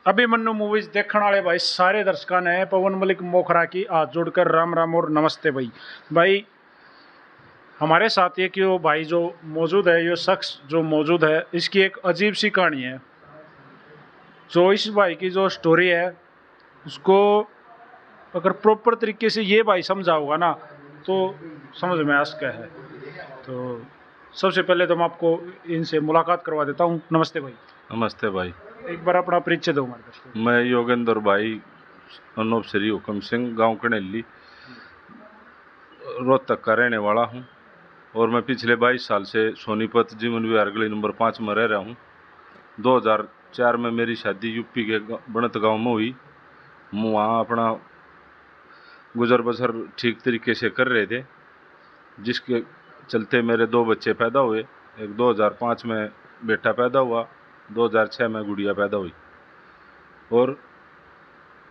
Abhimanyu movies देखने वाले भाई सारे दर्शकों ने पवन मलिक मोखरा की हाथ जोड़कर राम राम और नमस्ते भाई हमारे साथ ये कि वो भाई जो मौजूद है, ये शख्स जो मौजूद है, इसकी एक अजीब सी कहानी है। जो इस भाई की जो स्टोरी है उसको अगर प्रॉपर तरीके से ये भाई समझा होगा ना तो समझ में आ सका है। तो सबसे पहले तो मैं आपको इनसे मुलाकात करवा देता हूँ। नमस्ते भाई। नमस्ते भाई। एक बार अपना परिचय दो हमारे दर्शकों को। मैं योगेंद्र भाई अनूप श्री हुकम सिंह, गांव कनेली, रोहतक का रहने वाला हूं और मैं पिछले 22 साल से सोनीपत जीवन विहार गली नंबर 5 में रह रहा हूं। 2004 में मेरी शादी यूपी के बनत गांव में हुई। वहाँ अपना गुजर बसर ठीक तरीके से कर रहे थे, जिसके चलते मेरे 2 बच्चे पैदा हुए। एक 2005 में बेटा पैदा हुआ, 2006 में गुड़िया पैदा हुई और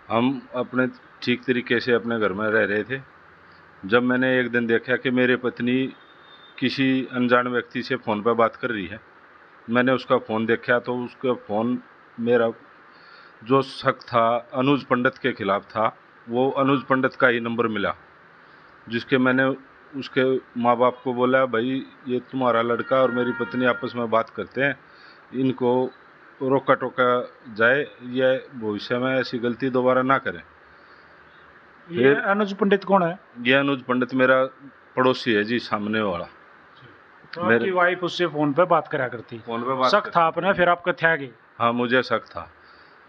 हम अपने ठीक तरीके से अपने घर में रह रहे थे। जब मैंने एक दिन देखा कि मेरी पत्नी किसी अनजान व्यक्ति से फ़ोन पर बात कर रही है, मैंने उसका फ़ोन देखा तो उसका फ़ोन मेरा जो शक था अनुज पंडित के खिलाफ था। वो अनुज पंडित का ही नंबर मिला, जिसके मैंने उसके माँ बाप को बोला, भाई ये तुम्हारा लड़का और मेरी पत्नी आपस में बात करते हैं, इनको रोका टोका जाए, ये भविष्य में ऐसी गलती दोबारा ना करें। ये अनुज पंडित कौन है? ये अनुज पंडित मेरा पड़ोसी है जी, सामने वाला। तो आपकी वाइफ उससे फोन पे बात करा करती? फोन पे बात शक था आपने, फिर आपका था कि? हाँ, मुझे शक था।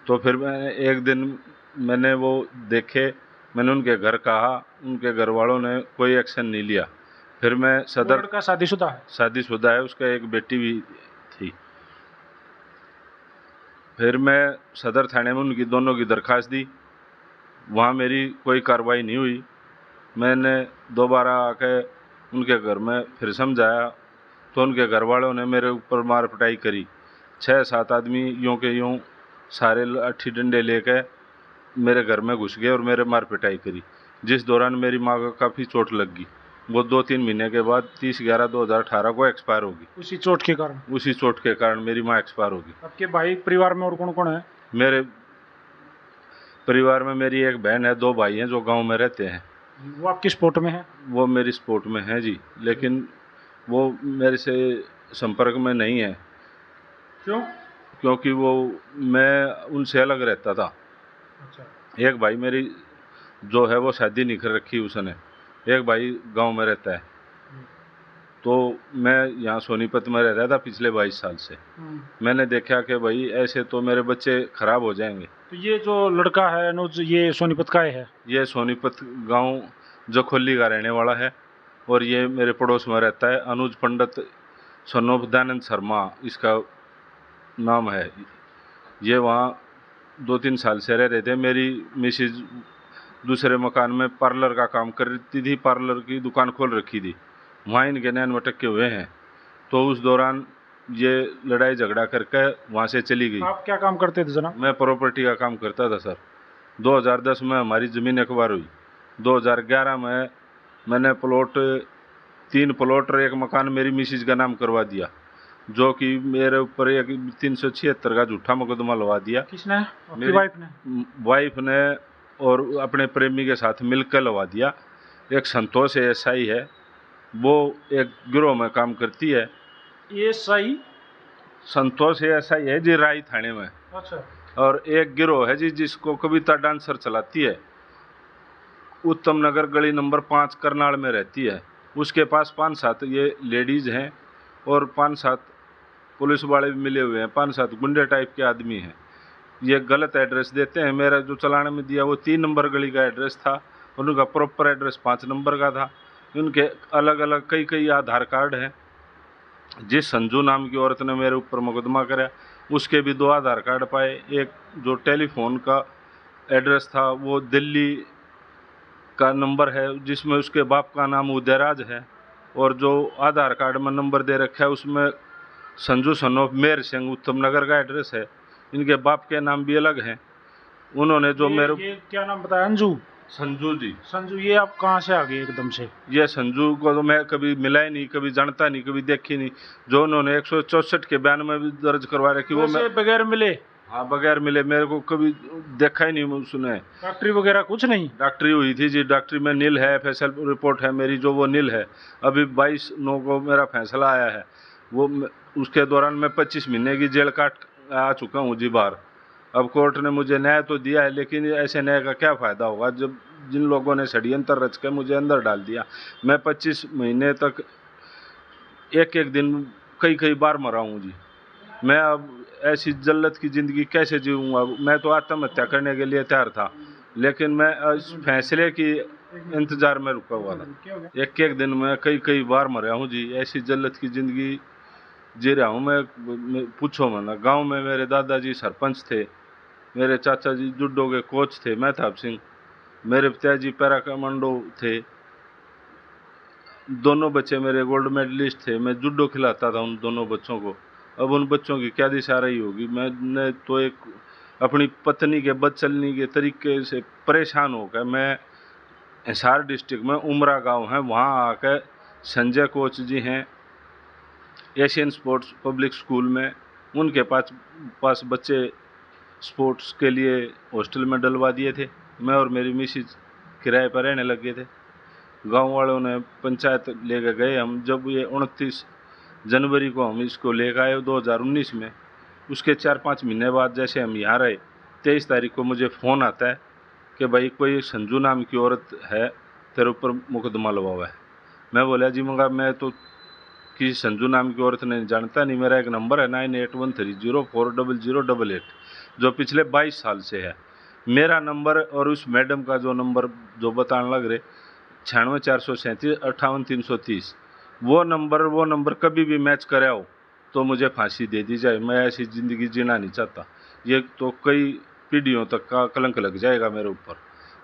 तो फिर मैं एक दिन मैंने वो देखे, मैंने उनके घर कहा, उनके घर वालों ने कोई एक्शन नहीं लिया। फिर मैं सदर लड़का शादीशुदा है? शादीशुदा है, उसका एक बेटी भी थी। फिर मैं सदर थाने में उनकी दोनों की दरखास्त दी, वहाँ मेरी कोई कार्रवाई नहीं हुई। मैंने दोबारा आके उनके घर में फिर समझाया तो उनके घर वालों ने मेरे ऊपर मार पिटाई करी। 6-7 आदमी यूँ के यूँ सारे लाठी डंडे लेके मेरे घर में घुस गए और मेरे मार पिटाई करी, जिस दौरान मेरी माँ को काफ़ी चोट लग गई। वो 2-3 महीने के बाद 30/11/2018 को एक्सपायर होगी। उसी चोट के कारण? उसी चोट के कारण मेरी माँ एक्सपायर होगी। आपके भाई परिवार में और कौन कौन है? मेरे परिवार में मेरी एक बहन है, 2 भाई हैं जो गांव में रहते हैं। वो आपकी सपोर्ट में है? वो मेरी सपोर्ट में है जी, लेकिन वो मेरे से संपर्क में नहीं है। क्यों? क्योंकि वो मैं उनसे अलग रहता था। अच्छा। एक भाई मेरी जो है वो शादी नहीं कर रखी उसने, एक भाई गांव में रहता है। तो मैं यहाँ सोनीपत में रह रहा था पिछले 22 साल से। मैंने देखा कि भाई ऐसे तो मेरे बच्चे खराब हो जाएंगे। तो ये जो लड़का है अनुज, ये सोनीपत का है? ये सोनीपत गांव जखोली का रहने वाला है और ये मेरे पड़ोस में रहता है। अनुज पंडित सनोप दयानंद शर्मा इसका नाम है। ये वहाँ 2-3 साल से रह रहे थे। मेरी मिसेज दूसरे मकान में पार्लर का काम करती थी, पार्लर की दुकान खोल रखी थी, वहाँ इनके नैन मटक्के हुए हैं। तो उस दौरान ये लड़ाई झगड़ा करके वहाँ से चली गई। आप क्या काम करते थे जनाब? मैं प्रॉपर्टी का काम करता था सर। 2010 में हमारी ज़मीन एक्वायर हुई। 2011 में मैंने 3 प्लॉट और 1 मकान मेरी मिसेज का नाम करवा दिया, जो कि मेरे ऊपर एक 376 का झूठा मुकदमा लगा दिया। किसने? आपकी वाइफ ने? वाइफ ने और अपने प्रेमी के साथ मिलकर लगा दिया। एक संतोष एसआई है, वो एक गिरोह में काम करती है। एसआई? संतोष एसआई है जी, राई थाने में। अच्छा। और एक गिरोह है जी जिसको कविता डांसर चलाती है, उत्तम नगर गली नंबर 5 करनाल में रहती है। उसके पास 5-7 ये लेडीज़ हैं और 5-7 पुलिस वाले भी मिले हुए हैं, 5-7 गुंडे टाइप के आदमी हैं। ये गलत एड्रेस देते हैं। मेरा जो चलाने में दिया वो 3 नंबर गली का एड्रेस था, उनका प्रॉपर एड्रेस 5 नंबर का था। उनके अलग अलग कई आधार कार्ड हैं। जिस संजू नाम की औरत ने मेरे ऊपर मुकदमा कराया, उसके भी 2 आधार कार्ड पाए। एक जो टेलीफोन का एड्रेस था वो दिल्ली का नंबर है, जिसमें उसके बाप का नाम उदयराज है, और जो आधार कार्ड में नंबर दे रखा है उसमें संजू सनोफ मेर सिंह उत्तम नगर का एड्रेस है। इनके बाप के नाम भी अलग हैं। उन्होंने जो ये क्या नाम बताया? अंजू? संजू जी। संजू, ये आप कहाँ से आ गए एकदम से? ये संजू को तो मैं कभी मिला ही नहीं, कभी जानता नहीं, कभी देखी नहीं। जो उन्होंने 164 के बयान में भी दर्ज करवा रखी, वो मैं बगैर मिले? हाँ, बगैर मिले, मेरे को कभी देखा ही नहीं उसने। डॉक्टरी वगैरह कुछ नहीं? डॉक्टरी हुई थी जी, डॉक्टरी में नील है, फैसल रिपोर्ट है मेरी जो, वो नील है। अभी 22/9 को मेरा फैसला आया है, वो उसके दौरान मैं 25 महीने की जेल काट आ चुका हूँ जी बाहर। अब कोर्ट ने मुझे न्याय तो दिया है, लेकिन ऐसे न्याय का क्या फ़ायदा होगा जब जिन लोगों ने षड्यंत्र रच के मुझे अंदर डाल दिया। मैं 25 महीने तक एक एक दिन कई कई बार मरा हूँ जी। मैं अब ऐसी जल्लत की ज़िंदगी कैसे जीऊँगा? मैं तो आत्महत्या करने के लिए तैयार था, लेकिन मैं इस फैसले की इंतज़ार में रुका हुआ था। एक एक दिन में कई कई बार मरा हूँ जी, ऐसी जल्लत की ज़िंदगी जी रहा हूँ मैं पूछो मत ना। गाँव में मेरे दादाजी सरपंच थे, मेरे चाचा जी जुडो के कोच थे, मेहताब सिंह, मेरे पिताजी पैरा कमांडो थे, दोनों बच्चे मेरे गोल्ड मेडलिस्ट थे, मैं जुडो खिलाता था उन दोनों बच्चों को। अब उन बच्चों की क्या दिशा रही होगी? मैंने तो एक अपनी पत्नी के बदचलनी के तरीके से परेशान होकर मैं हिसार डिस्ट्रिक्ट में उमरा गांव है, वहाँ आकर संजय कोच जी हैं एशियन स्पोर्ट्स पब्लिक स्कूल में, उनके पास बच्चे स्पोर्ट्स के लिए हॉस्टल में डलवा दिए थे। मैं और मेरी मिसेज किराए पर रहने लगे थे। गांव वालों ने पंचायत लेकर गए हम, जब ये 29 जनवरी को हम इसको लेकर आए 2019 में। उसके 4-5 महीने बाद जैसे हम यहाँ रहे, 23 तारीख को मुझे फ़ोन आता है कि भाई कोई संजू नाम की औरत है, तेरे ऊपर मुकदमा लगा हुआ है। मैं बोला जी मगर मैं तो किसी संजू नाम की औरत नहीं जानता नहीं, मेरा एक नंबर है 9813040088 जो पिछले 22 साल से है मेरा नंबर, और उस मैडम का जो नंबर जो बताने लग रहे 96-437-58-330, वो नंबर कभी भी मैच करे हो तो मुझे फांसी दे दी जाए। मैं ऐसी ज़िंदगी जीना नहीं चाहता, ये तो कई पीढ़ियों तक का कलंक लग जाएगा मेरे ऊपर।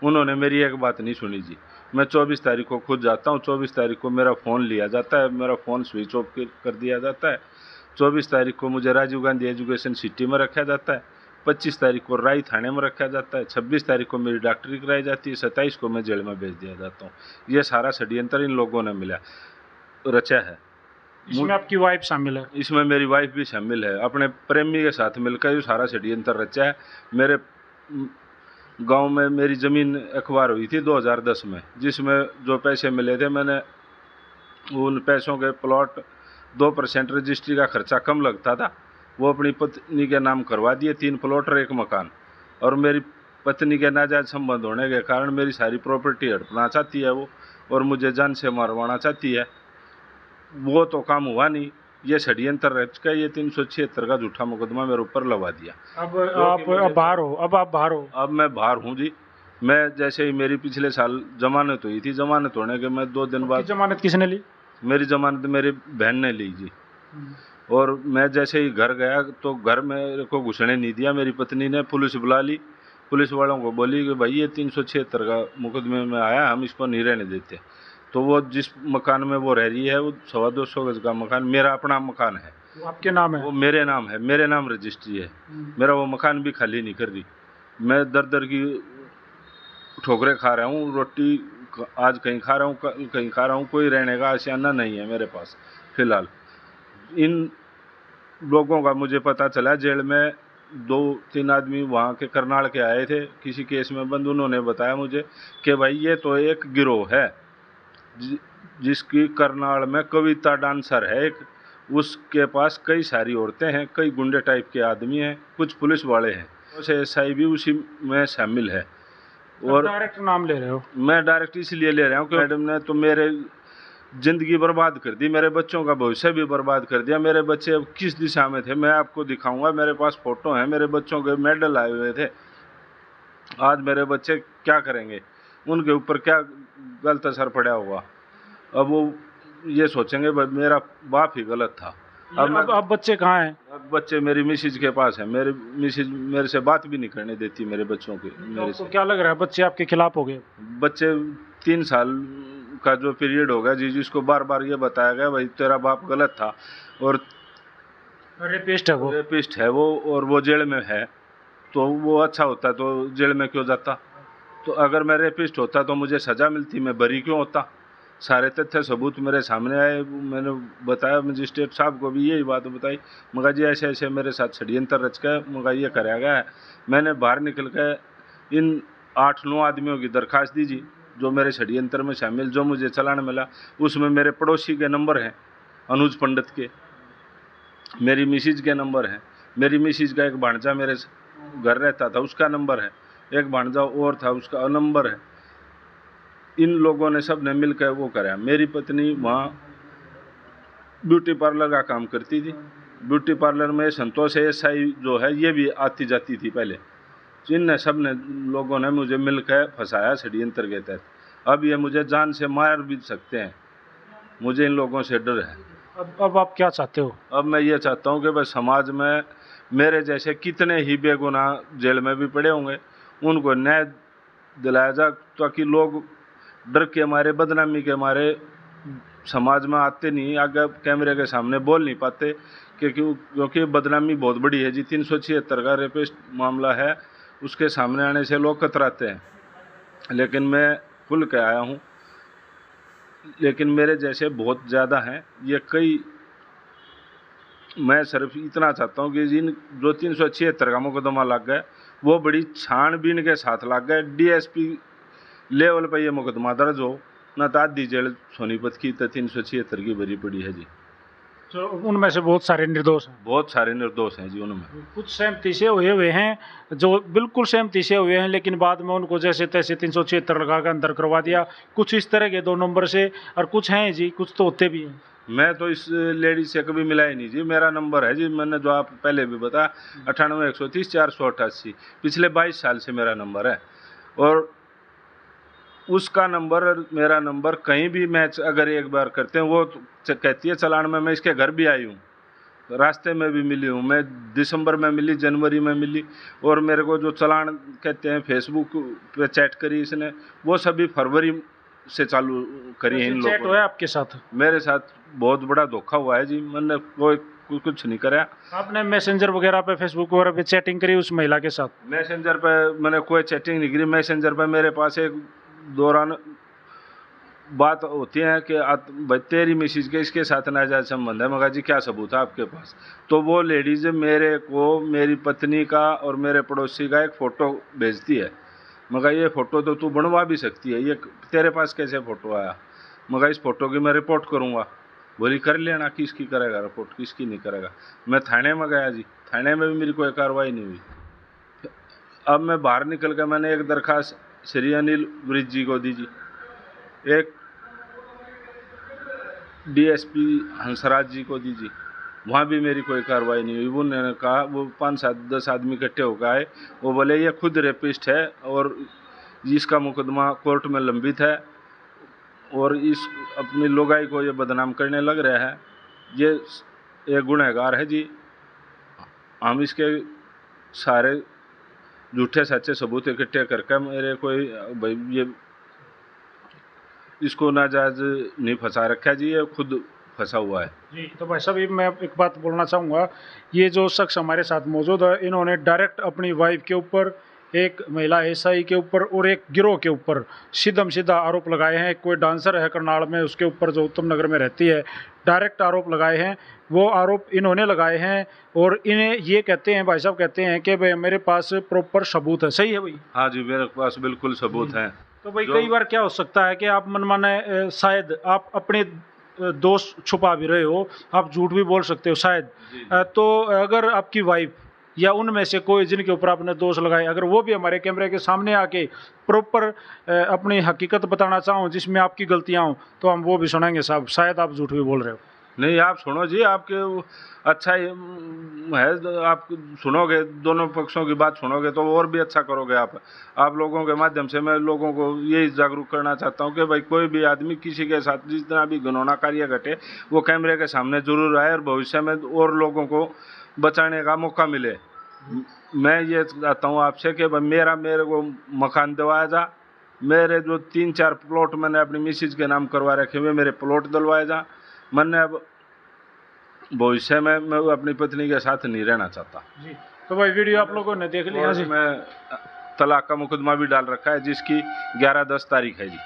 उन्होंने मेरी एक बात नहीं सुनी जी। मैं 24 तारीख को खुद जाता हूँ, 24 तारीख को मेरा फ़ोन लिया जाता है, मेरा फ़ोन स्विच ऑफ कर दिया जाता है। 24 तारीख को मुझे राजीव गांधी एजुकेशन सिटी में रखा जाता है, 25 तारीख को राई थाने में रखा जाता है, 26 तारीख को मेरी डॉक्टरी कराई जाती है, 27 को मैं जेल में भेज दिया जाता हूँ। ये सारा षड्यंत्र इन लोगों ने मिला रचा है। इसमें आपकी वाइफ शामिल है? इसमें मेरी वाइफ भी शामिल है, अपने प्रेमी के साथ मिलकर ये सारा षड्यंत्र रचा है। मेरे गांव में मेरी ज़मीन अखबार हुई थी 2010 में, जिसमें जो पैसे मिले थे मैंने उन पैसों के प्लॉट 2% रजिस्ट्री का खर्चा कम लगता था, वो अपनी पत्नी के नाम करवा दिए, 3 प्लॉट और 1 मकान। और मेरी पत्नी के नाजायज संबंध होने के कारण मेरी सारी प्रॉपर्टी हड़पना चाहती है वो, और मुझे जान से मारवाना चाहती है। वो तो काम हुआ नहीं, ये षड्यंत्र रच के ये 376 का झूठा मुकदमा मेरे ऊपर लगा दिया। अब आप बाहर हो? अब आप बाहर हो? अब मैं बाहर हूँ जी। मैं जैसे ही मेरी पिछले साल जमानत हुई थी, जमानत होने के मैं 2 दिन बाद। जमानत किसने ली? मेरी जमानत मेरी बहन ने ली जी। और मैं जैसे ही घर गया तो घर मेरे को घुसने नहीं दिया, मेरी पत्नी ने पुलिस बुला ली। पुलिस वालों को बोली कि भाई ये 376 का मुकदमे में आया, हम इसको नहीं रहने देते। तो वो जिस मकान में वो रह रही है वो 225 गज का मकान मेरा अपना मकान है, वो आपके नाम है? वो मेरे नाम है, मेरे नाम रजिस्ट्री है। मेरा वो मकान भी खाली नहीं कर रही। मैं दर दर की ठोकरें खा रहा हूँ, रोटी आज कहीं खा रहा हूँ, कल कहीं खा रहा हूँ, कोई रहने का आशियाना नहीं है मेरे पास फिलहाल। इन लोगों का मुझे पता चला, जेल में 2-3 आदमी वहाँ के करनाल के आए थे किसी केस में बंद, उन्होंने बताया मुझे कि भाई ये तो एक गिरोह है जिसकी करनाल में कविता डांसर है एक, उसके पास कई सारी औरतें हैं, कई गुंडे टाइप के आदमी हैं, कुछ पुलिस वाले हैं, वैसे SI भी उसी में शामिल है। और डायरेक्ट नाम ले रहे हो? मैं डायरेक्ट इसलिए ले रहा हूँ कि मैडम ने तो मेरे ज़िंदगी बर्बाद कर दी, मेरे बच्चों का भविष्य भी बर्बाद कर दिया। मेरे बच्चे अब किस दिशा में थे मैं आपको दिखाऊंगा, मेरे पास फ़ोटो हैं, मेरे बच्चों के मेडल आए हुए थे। आज मेरे बच्चे क्या करेंगे, उनके ऊपर क्या गलत असर पड़ा होगा। अब वो ये सोचेंगे भाई मेरा बाप ही गलत था। अब बच्चे कहाँ हैं? अब बच्चे मेरी मिसेज के पास है, मेरी मिसेज मेरे से बात भी नहीं करने देती मेरे बच्चों के। मेरे से क्या लग रहा है बच्चे आपके खिलाफ हो गए? बच्चे 3 साल का जो पीरियड होगा जी, जिसको बार बार ये बताया गया भाई तेरा बाप गलत था और रेपिस्ट है वो, और वो जेल में है, तो वो अच्छा होता तो जेल में क्यों जाता? तो अगर मैं रेपिस्ट होता तो मुझे सज़ा मिलती, मैं बरी क्यों होता? सारे तथ्य सबूत मेरे सामने आए। मैंने बताया मजिस्ट्रेट साहब को भी यही बात बताई, मगर जी ऐसे ऐसे मेरे साथ षड्यंत्र रच के मगर ये कराया गया है। मैंने बाहर निकल के इन 8-9 आदमियों की दरखास्त दी जी, जो मेरे षड्यंत्र में शामिल, जो मुझे चालान मिला उसमें मेरे पड़ोसी के नंबर हैं, अनुज पंडित के, मेरी मिसिज के नंबर हैं, मेरी मिसिज का एक भांजा मेरे घर रहता था उसका नंबर है, एक भांजा और था उसका नंबर है। इन लोगों ने सब ने मिलकर वो कराया। मेरी पत्नी वहाँ ब्यूटी पार्लर का काम करती थी। ब्यूटी पार्लर में संतोष एसआई जो है ये भी आती जाती थी पहले। इन सब ने लोगों ने मुझे मिलकर फंसाया षड्यंत्र के तहत। अब ये मुझे जान से मार भी सकते हैं, मुझे इन लोगों से डर है। अब आप क्या चाहते हो? अब मैं ये चाहता हूँ कि भाई समाज में मेरे जैसे कितने ही बेगुनाह जेल में भी पड़े होंगे, उनको न्याय दिलाया जाए, ताकि लोग डर के मारे, बदनामी के मारे समाज में आते नहीं, आगे कैमरे के सामने बोल नहीं पाते, क्योंकि बदनामी बहुत बड़ी है जी। 376 का रेपिस्ट मामला है, उसके सामने आने से लोग कतराते हैं। लेकिन मैं खुल के आया हूँ, लेकिन मेरे जैसे बहुत ज़्यादा हैं ये कई। मैं सिर्फ इतना चाहता हूँ कि जिन जो 376 का मुकदमा लग गया वो बड़ी छानबीन के साथ लग गया, डीएसपी लेवल पर यह मुकदमा दर्ज हो, न तो आधी जेल सोनीपत की तो 376 की भरी पड़ी है जी। तो उनमें से बहुत सारे निर्दोष हैं? बहुत सारे निर्दोष हैं जी। उनमें कुछ सहमति से हुए हैं, जो बिल्कुल सहमति से हुए हैं, लेकिन बाद में उनको जैसे तैसे 376 लगा कर अंदर करवा दिया, कुछ इस तरह के 2 नंबर से, और कुछ हैं जी, कुछ तो होते भी हैं। मैं तो इस लेडी से कभी मिला ही नहीं जी। मेरा नंबर है जी, मैंने जो आप पहले भी बताया 98-130-488, पिछले 22 साल से मेरा नंबर है। और उसका नंबर और मेरा नंबर कहीं भी मैच अगर एक बार करते हैं, वो कहती है चलान में मैं इसके घर भी आई हूँ, रास्ते में भी मिली हूँ, मैं दिसंबर में मिली, जनवरी में मिली, और मेरे को जो चलान कहते हैं फेसबुक पे चैट करी इसने, वो सभी फरवरी से चालू करी है इन चैट लोगों हुआ ने। आपके साथ? मेरे साथ बहुत बड़ा धोखा हुआ है जी, मैंने कोई कुछ नहीं कराया। आपने मैसेंजर वगैरह पे, फेसबुक वगैरह पे चैटिंग करी उस महिला के साथ? मैसेंजर पे मैंने कोई चैटिंग नहीं करी। मैसेंजर पे मेरे पास एक दौरान बात होती है कि भाई तेरी मिसिज के इसके साथ नाजायज संबंध है। मगर जी क्या सबूत है आपके पास? तो वो लेडीज मेरे को मेरी पत्नी का और मेरे पड़ोसी का एक फ़ोटो भेजती है, मगर ये फ़ोटो तो तू बनवा भी सकती है, ये तेरे पास कैसे फ़ोटो आया? मगर इस फ़ोटो की मैं रिपोर्ट करूँगा। बोली कर लेना, किसकी करेगा रिपोर्ट, किसकी नहीं करेगा। मैं थाने में गया जी, थाने में भी मेरी कोई कार्रवाई नहीं हुई। अब मैं बाहर निकल कर मैंने एक दरखास्त श्री अनिल ब्रिज जी को दी जी, एक डीएसपी हंसराज जी को दी जी, वहाँ भी मेरी कोई कार्रवाई नहीं हुई। उन्होंने कहा, वो 5-7-10 आदमी इकट्ठे होकर आए, वो बोले ये खुद रेपिस्ट है और इसका मुकदमा कोर्ट में लंबित है और इस अपनी लोगाई को ये बदनाम करने लग रहा है, ये एक गुनहगार है जी। हम इसके सारे झूठे सच्चे सबूत इकट्ठे करके मेरे कोई भाई ये इसको नाजायज नहीं फंसा रखा जी, ये खुद फंसा हुआ है जी। तो भाई साहब मैं एक बात बोलना चाहूँगा, ये जो शख्स हमारे साथ मौजूद है, इन्होंने डायरेक्ट अपनी वाइफ के ऊपर, एक महिला एसआई के ऊपर और एक गिरोह के ऊपर सीधा आरोप लगाए हैं। कोई डांसर है करनाल में, उसके ऊपर जो उत्तम नगर में रहती है, डायरेक्ट आरोप लगाए हैं। वो आरोप इन्होंने लगाए हैं और इन्हें ये कहते हैं, भाई साहब कहते हैं कि भाई मेरे पास प्रॉपर सबूत है। सही है भाई? हाँ जी, मेरे पास बिल्कुल सबूत हैं। तो भाई कई बार क्या हो सकता है कि आप मनमाने शायद आप अपने दोष छुपा भी रहे हो, आप झूठ भी बोल सकते हो शायद। तो अगर आपकी वाइफ या उनमें से कोई जिनके ऊपर आपने दोष लगाए, अगर वो भी हमारे कैमरे के सामने आके प्रॉपर अपनी हकीकत बताना चाहो जिसमें आपकी गलतियां हो, तो हम वो भी सुनाएंगे साहब। शायद आप झूठ भी बोल रहे हो। नहीं, आप सुनो जी, आपके अच्छा है, आप सुनोगे, दोनों पक्षों की बात सुनोगे तो और भी अच्छा करोगे आप लोगों के माध्यम से मैं लोगों को यही जागरूक करना चाहता हूँ कि भाई कोई भी आदमी किसी के साथ जितना भी घिनौना कार्य घटे वो कैमरे के सामने जरूर आए और भविष्य में और लोगों को बचाने का मौका मिले। मैं ये चाहता हूँ आपसे कि भाई मेरे को मकान दिलवाया जा, मेरे जो 3-4 प्लॉट मैंने अपनी मिसिज के नाम करवा रखे हुए, मेरे प्लॉट दिलवाए जा। मैंने अब भविष्य में मैं अपनी पत्नी के साथ नहीं रहना चाहता जी। तो भाई वीडियो आप लोगों ने देख लिया जी। मैं तलाक का मुकदमा भी डाल रखा है जिसकी 11-10 तारीख है जी।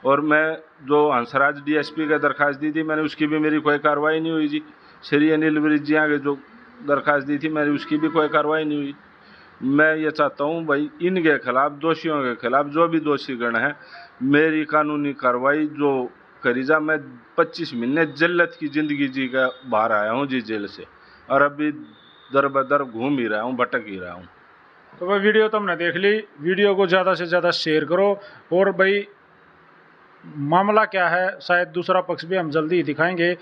और मैं जो हंसराज डीएसपी का दरखास्त दी थी, मैंने उसकी भी मेरी कोई कार्रवाई नहीं हुई जी। श्री अनिल विरजिया के जो दरखास्त दी थी मेरी, उसकी भी कोई कार्रवाई नहीं हुई। मैं ये चाहता हूँ भाई, इनके खिलाफ, दोषियों के खिलाफ, जो भी दोषीगण हैं, मेरी कानूनी कार्रवाई जो करी जा। मैं 25 महीने जिल्लत की ज़िंदगी जी का बाहर आया हूँ जी जेल से, और अभी दर बदर घूम ही रहा हूँ, भटक ही रहा हूँ। तो भाई वीडियो तुमने देख ली, वीडियो को ज़्यादा से ज़्यादा शेयर करो। और भाई मामला क्या है, शायद दूसरा पक्ष भी हम जल्दी ही दिखाएंगे।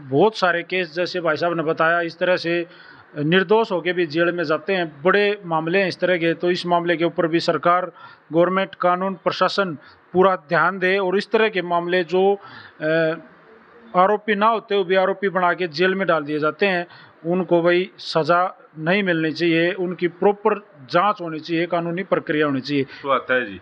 बहुत सारे केस जैसे भाई साहब ने बताया, इस तरह से निर्दोष होके भी जेल में जाते हैं, बड़े मामले हैं इस तरह के। तो इस मामले के ऊपर भी सरकार, गवर्नमेंट, कानून प्रशासन पूरा ध्यान दे, और इस तरह के मामले जो आरोपी ना होते हुए भी आरोपी बना के जेल में डाल दिए जाते हैं, उनको भाई सज़ा नहीं मिलनी चाहिए, उनकी प्रॉपर जांच होनी चाहिए, कानूनी प्रक्रिया होनी चाहिए। तो आता है जी,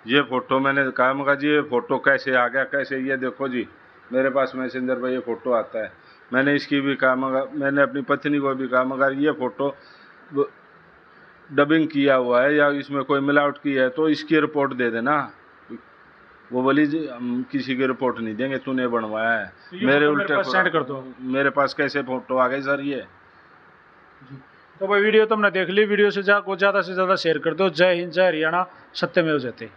ये फोटो मैंने कहा, मगा जी ये फोटो कैसे आ गया, कैसे, ये देखो जी मेरे पास मैसेंजर पर ये फोटो आता है। मैंने इसकी भी कहा, मगर मैंने अपनी पत्नी को भी कहा, मगर ये फोटो डबिंग किया हुआ है या इसमें कोई मिलावट की है तो इसकी रिपोर्ट दे देना। वो बोली जी हम किसी की रिपोर्ट नहीं देंगे, तूने बनवाया है। तो मेरे मेरे उल्टे पास सेंड कर दो। मेरे पास कैसे फोटो आ गई सर ये? तो भाई वीडियो तुमने देख ली, वीडियो से ज़्यादा से ज़्यादा शेयर कर दो। जय हिंद, जय हरियाणा, सत्यमेव जयते।